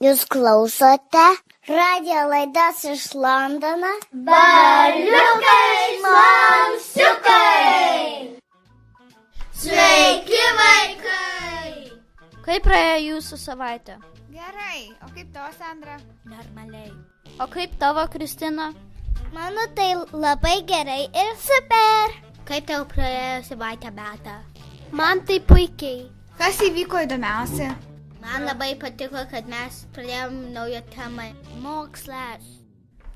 Jūs klausote radijo laidas iš Londono. Berniukai Slamsiukai! Sveiki, vaikai! Kaip praėjo jūsų savaitė? Gerai, o kaip tavo, Sandra? Normaliai. O kaip tavo, Kristina? Mano tai labai gerai ir super. Kaip tau praėjo savaitę, Beta? Man tai puikiai. Kas įvyko įdomiausia? Man labai patiko, kad mes pradėjom naują temą – mokslas.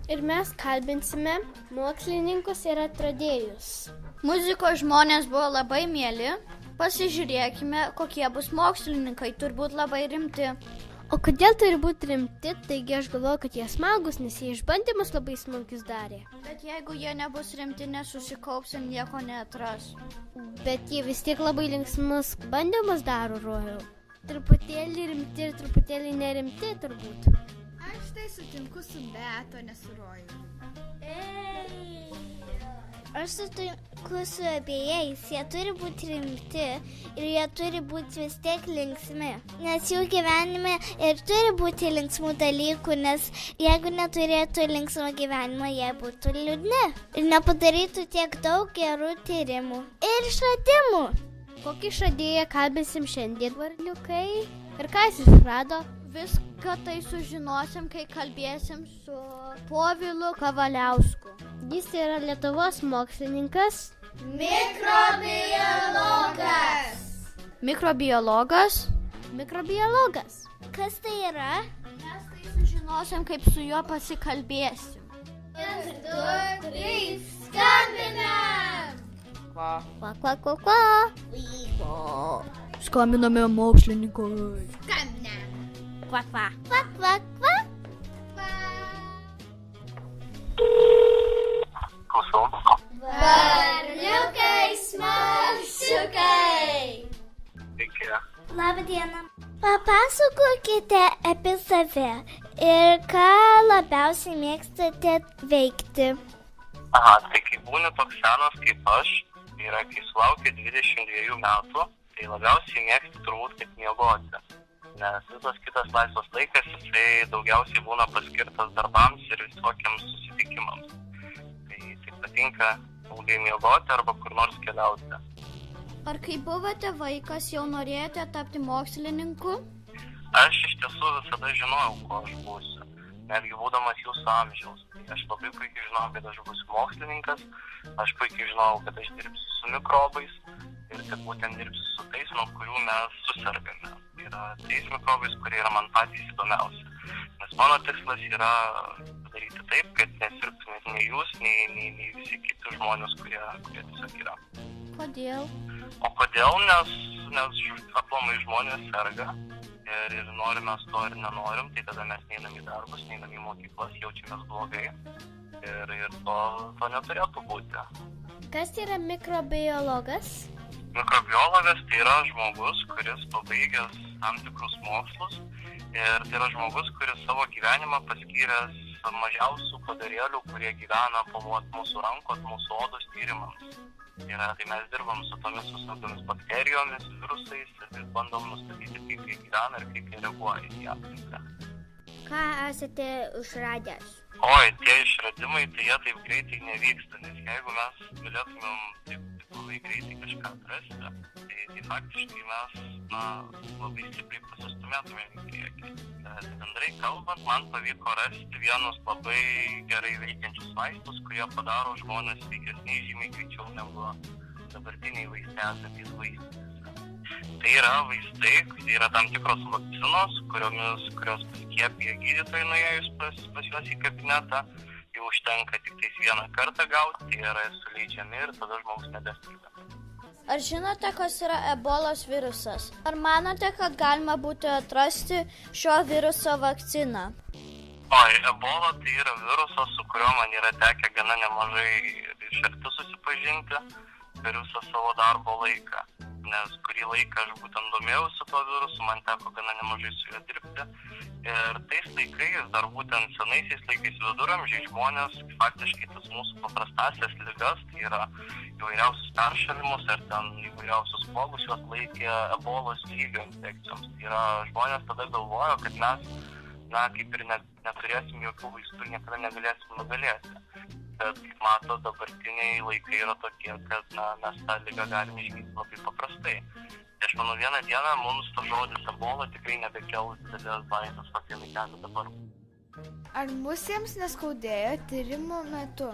Ir mes kalbinsime mokslininkus ir atradėjus. Muzikos žmonės buvo labai mieli. Pasižiūrėkime, kokie bus mokslininkai, turbūt labai rimti. O kodėl turi būti rimti? Taigi aš galvoju, kad jie smagus, nes jie išbandymus labai smagius darė. Bet jeigu jie nebus rimti, nesusikaups ir nieko neatras. Bet jie vis tiek labai linksmus bandymus daro, Rojau. Truputėlį rimti ir truputėlį nerimti turbūt. Aš tai sutinku su Beto, nesuroju. Aš sutinku su abiejais, jie turi būti rimti ir jie turi būti vis tiek linksmi. Nes jų gyvenime ir turi būti linksmų dalykų, nes jeigu neturėtų linksmo gyvenimo, jie būtų liūdni. Ir nepadarytų tiek daug gerų tyrimų ir išradimų. Kokį išradėją kalbėsim šiandien, varliukai? Ir ką jis išrado? Viską tai sužinosim, kai kalbėsim su Povilu Kavaliausku. Jis yra Lietuvos mokslininkas. Mikrobiologas! Mikrobiologas? Mikrobiologas. Kas tai yra? Mes tai sužinosim, kaip su juo pasikalbėsim. 1, 2, 3, skambinam! Kva, kva, kva, kva. Skambiname mokslininkui. Skambinam! Kva, kva. Kva, kva, kva. Klausau. Berniukai Smalsiukai! Sveiki. Labą dieną. Papasakokite apie save ir ką labiausiai mėgstate veikti. Aha, tai kai būni toks senas kaip aš, tai yra kai sulaukia 22 metų, tai labiausiai mėgsti turbūt kaip miegoti. Nes visas kitas laisvas laikas, jisai daugiausiai būna paskirtas darbams ir visokiams susitikimams. Tai patinka ilgai miegoti arba kur nors keliauti. Ar kai buvote vaikas, jau norėjote tapti mokslininku? Aš iš tiesų visada žinojau, ko aš būsiu, netgi būdamas jūsų amžiaus. Tai aš labai puikiai žinojau, kad aš būsiu mokslininkas, aš puikiai žinojau, kad aš dirbsiu su mikrobais ir kad būtent dirbsiu su tais, nuo kurių mes susirgame. Tai yra tais mikrobais, kurie yra man patys įdomiausi. Nes mano tikslas yra padaryti taip, kad nesirgtumėt nei jūs, nei visi kiti žmonės, kurie tiesiog yra. Kodėl? O kodėl? Nes aplamai žmonės serga ir norim mes to ir nenorim, tai tada mes neinam į darbus, neinam į mokyklas, jaučiamės blogai ir to neturėtų būti. Kas yra mikrobiologas? Mikrobiologas tai yra žmogus, kuris pabaigęs tam tikrus mokslus ir tai yra žmogus, kuris savo gyvenimą paskyręs mažiausių padarėlių, kurie gyvena po mūsų rankos, mūsų odos tyrimams. Tai mes dirbam su tomis visokiamis bakterijomis, virusais ir bandom nustatyti, kaip jie gyvena ir kaip jie reaguoja į aplinką. Ką esate išradęs? Oi, tie išradimai, tai jie taip greitai nevyksta, nes jeigu mes galėtumėm taip labai greitai kažką atrasti, tai faktiškai mes labai stipriai pasistumėtumėm į priekį. Bet bendrai kalbant, man pavyko rasti vienus labai gerai veikiančius vaistus, kurie padaro žmonės sveikesniai žymiai greičiau negu dabartiniai vaistai esantys vaistinėse. Tai yra vaistai, tai yra tam tikros vakcinos, kurios paskiepija gydytojai nuėjus pas juos į kabinetą. Jau užtenka tik tais vieną kartą gauti, tai yra suleidžiami ir tada žmogus nebeserga. Ar žinote, kas yra ebolos virusas? Ar manote, kad galima būtų atrasti šio viruso vakciną? Oi, ebola tai yra virusas, su kuriuo man yra tekę gana nemažai iš arti susipažinti per visą savo darbo laiką. Nes kurį laiką aš būtent domėjausi tuo virusu, man teko gana nemažai su juo dirbti. Ir tais laikais, dar būtent senaisiais laikais viduramžiai žmonės faktiškai tas mūsų paprastasias ligas, tai yra įvairiausius peršalimus ar ten įvairiausius spuogus, juos laikė ebolos lygio infekcijoms. Tai yra žmonės tada galvojo, kad mes na, kaip ir neturėsim jokių vaistų ir niekada negalėsim nugalėti. Bet, kaip mato, dabartiniai laikai yra tokie, kad mes tą ligą galime išgydyti labai paprastai. Tai aš manau, vieną dieną mums tas žodis ebola tikrai nebekels didelės baimės, kokie laikelį dabar. Ar musėms neskaudėjo tyrimo metu?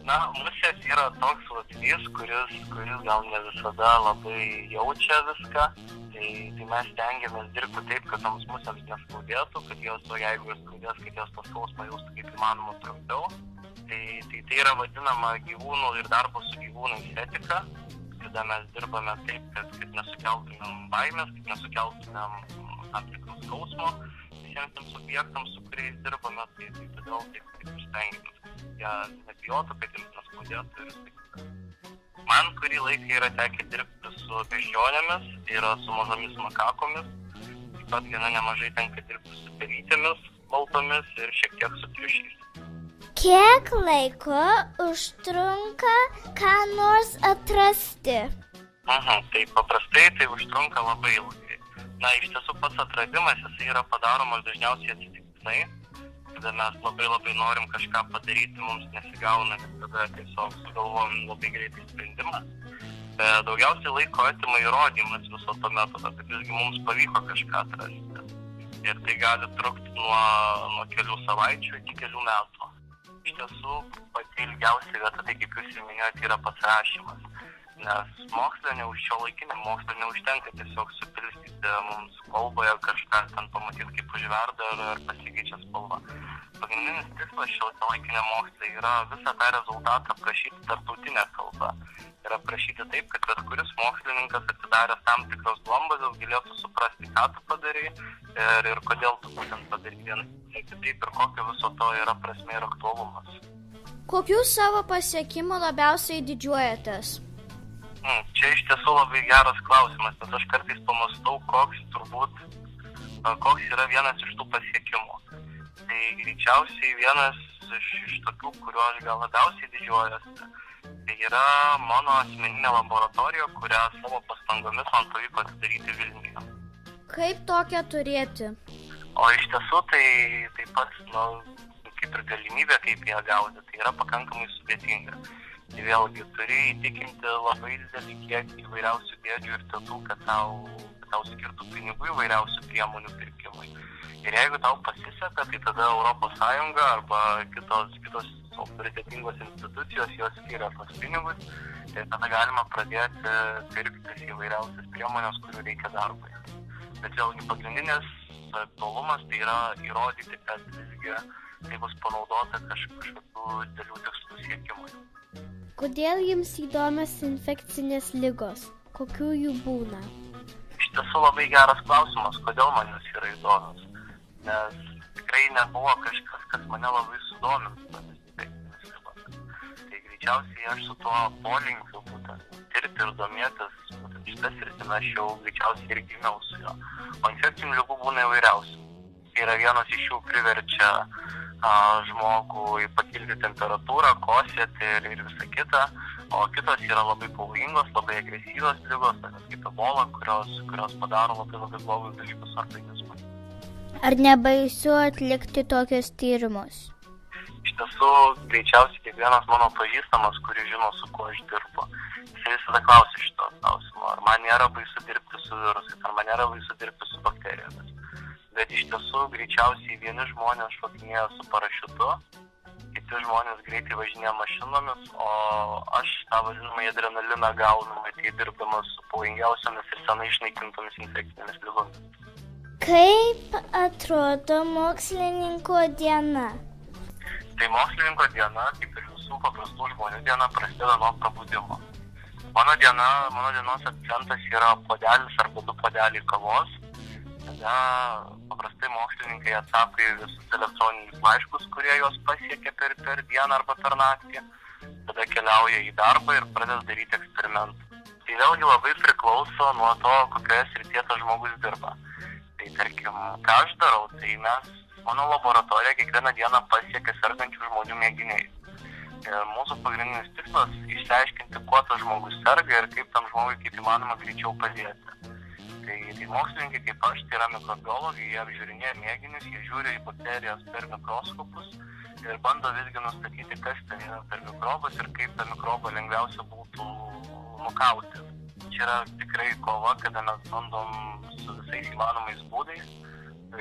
Na, musės yra toks vabzdys, kuris gal ne visada labai jaučia viską. Tai mes stengiamės dirbti taip, kad toms musėms neskaudėtų, kad jos, jeigu jos skaudės, kad jos tos skausmą jaustų kaip įmanoma trumpiau. Tai yra vadinama gyvūnų ir darbo su gyvūnais etika, kada mes dirbame taip, kad nesukeltumėm baimės, kad nesukeltumėm tam tikrus skausmo visiems tiems objektams, su kuriais dirbame, tai todėl taip ir stengiamės, kad jie nebijotų, kad jiems neskaudėtų ir taip. Man kurį laiką yra tekę dirbti su beždžionėmis, tai yra su mažomis makakomis, taip pat gana nemažai tenka dirbti su pelytėmis baltomis ir šiek tiek su triušiais. Kiek laiko užtrunka ką nors atrasti? Tai paprastai tai užtrunka labai ilgai. Na, iš tiesų pats atradimas, jis yra padaromas dažniausiai atsitiktinai, kada mes labai norim kažką padaryti, mums nesigauna, tada tiesiog sugalvojam labai greitai sprendimą. Daugiausiai laiko atima įrodymas viso to metodo, kad visgi mums pavyko kažką atrasti. Ir tai gali trukti nuo kelių savaičių iki kelių metų. Iš tiesų, pati ilgiausia vieta, tai kaip jūs ir minėjote, yra pats rašymas. Nes šiuolaikinė mokslo neužtenka tiesiog supilstyti mums kalboje kažką ten pamatyti, kaip užverda ar pasikeičia spalva. Pagrindinis tikslas šiuolaikinė mokslo yra visą tą rezultatą aprašyti tarptautinę kalbą. Ir aprašyti taip, kad bet kuris mokslininkas atsidaręs tam tikros duombazės galėtų suprasti, ką tu padarai ir kodėl tu būtent padarai vieną. Taip ir kokio viso to yra prasmė ir aktualumas. Kokių savo pasiekimų labiausiai didžiuojatės? Čia iš tiesų labai geras klausimas, nes aš kartais pamastau, koks yra vienas iš tų pasiekimų. Tai greičiausiai vienas iš tokių, kuriuo aš gal labiausiai didžiuojuosi, tai yra mano asmeninė laboratorija, kurią savo pastangomis man pavyko atidaryti Vilniuje. Kaip tokią turėti? O iš tiesų tai taip pat, kaip ir galimybė, kaip ją gauti, tai yra pakankamai sudėtinga. Tai vėlgi turi įtikinti labai didelį kiekį įvairiausių dėdžių ir tetų, kad tau skirtų pinigų įvairiausių priemonių pirkimui. Ir jeigu tau pasiseka, tai tada Europos Sąjunga arba kitos autoritetingos institucijos jos skiria tos pinigus ir tada galima pradėti pirktis įvairiausias priemonės, kurių reikia darbui. Bet vėlgi pagrindinis aktualumas tai yra įrodyti, kad visgi tai bus panaudota kažkokių didelių tikslų siekimui. Kodėl jums įdomios infekcinės ligos? Kokių jų būna? Iš tiesų labai geras klausimas, kodėl man jos yra įdomios. Nes tikrai nebuvo kažkas, kas mane labai sudomintų tomis infekcinės ligos. Tai greičiausiai aš su tuo polinkiu būtent tirti ir domėtis, būtent šitą sritimą aš jau greičiausiai ir gimiau su juo. O infekcinių ligų būna įvairiausių. Yra vienos iš jų priverčia žmogų pakilti temperatūrą, kosėti ir visą kitą, o kitos yra labai pavojingos, labai agresyvios ligos, tokios kaip ebola, kurios padaro labai blogus dalykus organizmui. Ar nebaisu atlikti tokius tyrimus? Iš tiesų, greičiausiai kiekvienas mano pažįstamas, kuris žino, su kuo aš dirbu, jis visada klausia šito klausimo, ar man nėra baisu dirbti su virusais, ar man nėra baisu dirbti su bakterijomis. Bet iš tiesų greičiausiai vieni žmonės šokinėja su parašiutu, kiti žmonės greitai važinėja mašinomis, o aš tą vadinamą adrenaliną gaunu, matyt, dirbdamas su pavojingiausiamis ir senai išnaikintomis infekcinėmis ligomis. Kaip atrodo mokslininko diena? Tai mokslininko diena, kaip ir visų paprastų žmonių diena, prasideda nuo prabudimo. Mano dienos akcentas yra puodelis arba 2 puodeliai kavos. Tada paprastai mokslininkai atsako į visus elektroninius laiškus, kurie juos pasiekia per dieną arba per naktį. Tada keliauja į darbą ir pradeda daryti eksperimentų. Tai vėlgi labai priklauso nuo to, kokioje srityje tas žmogus dirba. Tai tarkim, ką aš darau, tai mano laboratorija kiekvieną dieną pasiekia sergančių žmonių mėginiais. Ir mūsų pagrindinis tikslas išsiaiškinti, kuo tas žmogus serga ir kaip tam žmogui kaip įmanoma greičiau padėti. Tai mokslininkai kaip aš, tai yra mikrobiologai, jie apžiūrinėja mėginius, jie žiūri į bakterijas per mikroskopus ir bando visgi nustatyti, kas ten yra per mikrobas ir kaip tą mikrobą lengviausia būtų nukauti. Čia yra tikrai kova, kada mes bandom su visais įmanomais būdais,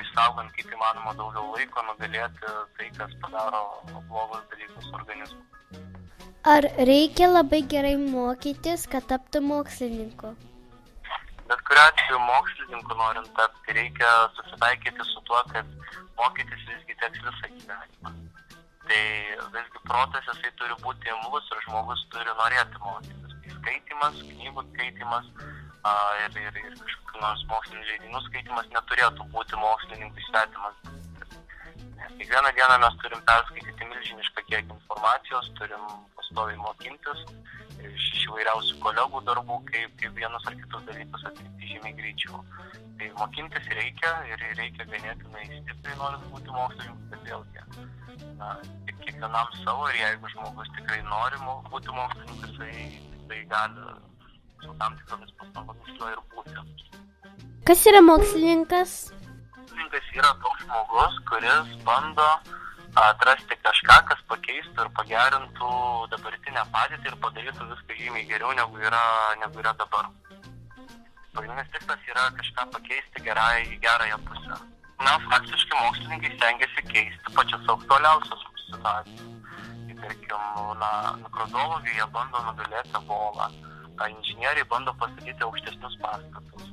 išsaugant kaip įmanoma daugiau laiko, nugalėti tai, kas padaro blogus dalykus organizmui. Ar reikia labai gerai mokytis, kad taptų mokslininku? Bet kuriuo atveju mokslininku norint tapti, reikia susitaikyti su tuo, kad mokytis visgi teks visą gyvenimą. Tai visgi protas jisai turi būti imlus ir žmogus turi norėti mokytis. Tai skaitimas, knygų skaitimas ir kažkokių nors mokslinių leidinių skaitimas neturėtų būti mokslininkų svetimas. Nes kiekvieną dieną mes turim perskaityti milžinišką kiekį informacijos, turim pastoviai mokintis iš įvairiausių kolegų darbų, kaip vienus ar kitus dalykus atlikti žymiai greičiau. Tai mokintis reikia ir reikia ganėtinai stipriai norint būti mokslininku, bet vėlgi tik kiekvienam savo ir jeigu žmogus tikrai nori būti mokslininkas, tai gali su tam tikromis pastangomis juo ir būti. Kas yra mokslininkas? Mokslininkas yra toks žmogus, kuris bando atrasti kažką, kas pakeistų ir pagerintų dabartinę padėtį ir padarytų viską žymiai geriau negu yra dabar. Pagrindinis tikslas yra kažką pakeisti į gerąją pusę. Faktiškai mokslininkai stengiasi keisti pačias aktualiausias situacijas. Tarkim, mikrobiologai jie bando nugalėti ebolą, inžinieriai bando pastatyti aukštesnius pastatus.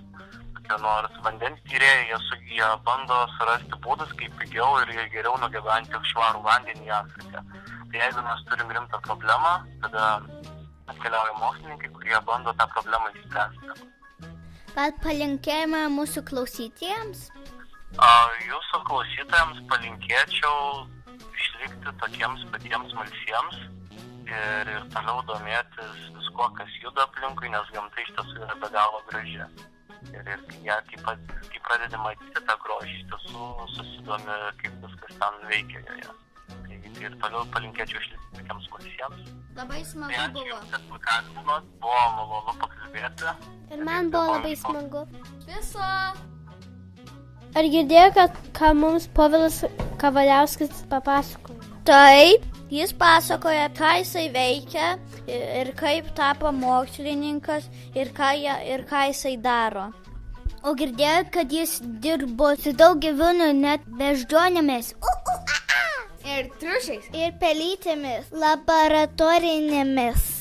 Nors vandens tyrėjai, jie bando surasti būdus, kaip pigiau ir geriau nugabenti švarų vandenį į Afriką. Tai jeigu mes turim rimtą problemą, tada atkeliauja mokslininkai, kurie bando tą problemą išspręsti. Gal palinkėjimą mūsų klausytojams? Jūsų klausytojams palinkėčiau išlikti tokiems patiems smalsiems ir toliau domėtis viskuo, kas juda aplinkui, nes gamta iš tiesų yra be galo graži. Ir kai pradedi matyti tą grožį, iš tiesų susidomi, kaip viskas ten veikia joje. Tai ir toliau palinkėčiau išlikti tokiems smalsiems. Labai smagu buvo. Ačiū, kad pakabinot, buvo malonu pakalbėti. Ir man buvo labai smagu. Viso. Ar girdėjo, ką mums Povilas Kavaliauskas papasakojo? Taip, jis pasakoja, ką jisai veikia ir kaip tapo mokslininkas ir ką jisai daro. O girdėjo, kad jis dirbo su daug gyvūnų, net beždžionėmis. Ir triušiais. Ir pelytėmis, laboratorinėmis.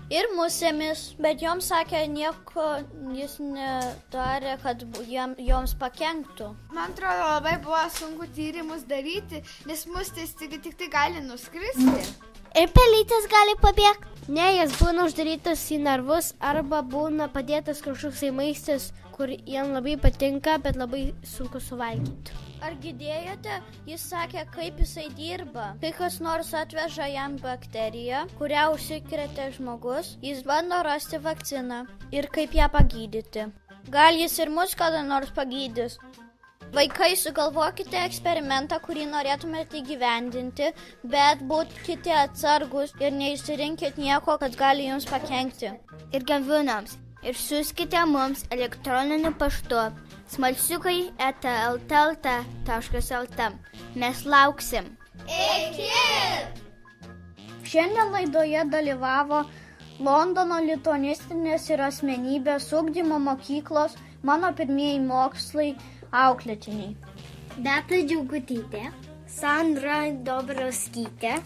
Ir musėmis, bet joms sakė, nieko jis nedarė, kad joms pakenktų. Man atrodo, labai buvo sunku tyrimus daryti, nes musės tik tai gali nuskristi. Ir pelytės gali pabėgti. Ne, jas būna uždarytas į narvus arba būna padėtas kažkoks maistas, kur jam labai patinka, bet labai sunku suvalgyti. Ar girdėjote, jis sakė, kaip jisai dirba. Kai kas nors atveža jam bakteriją, kurią užsikrėtė žmogus, jis bando rasti vakciną ir kaip ją pagydyti. Gal jis ir mus kada nors pagydys. Vaikai, sugalvokite eksperimentą, kurį norėtumėte įgyvendinti, bet būkite atsargus ir neišsirinkit nieko, kas gali jums pakenkti. Ir gyvūnams. Ir siųskite mums elektroniniu paštu smalsiukai@ltlt.lt. Mes lauksim. Iki! Šiandien laidoje dalyvavo Londono lituanistinės ir asmenybės ugdymo mokyklos Mano pirmieji mokslai auklėtiniai. Beata Džiaugutytė, Sandra Dobroskytė,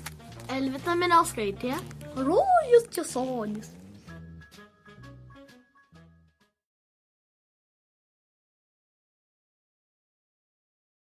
Elvita Minelskaitė, Rojus Česonis.